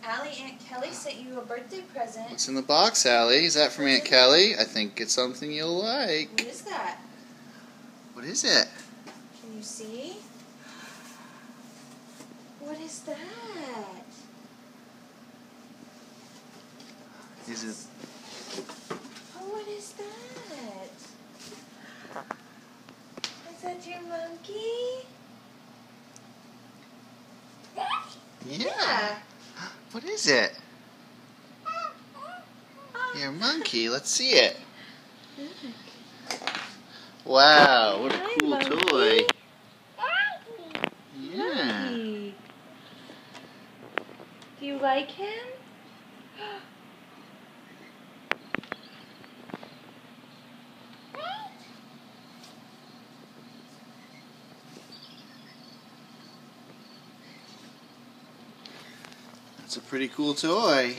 Allie, Aunt Kelly sent you a birthday present. What's in the box, Allie? Is that from Aunt Kelly? I think it's something you'll like. What is that? What is it? Can you see? What is that? Is it? Oh, what is that? Is that your monkey? Yeah. What is it? Your monkey. Let's see it. Wow, what a Hi, cool monkey. toy. Yeah. Monkey. Do you like him? That's a pretty cool toy.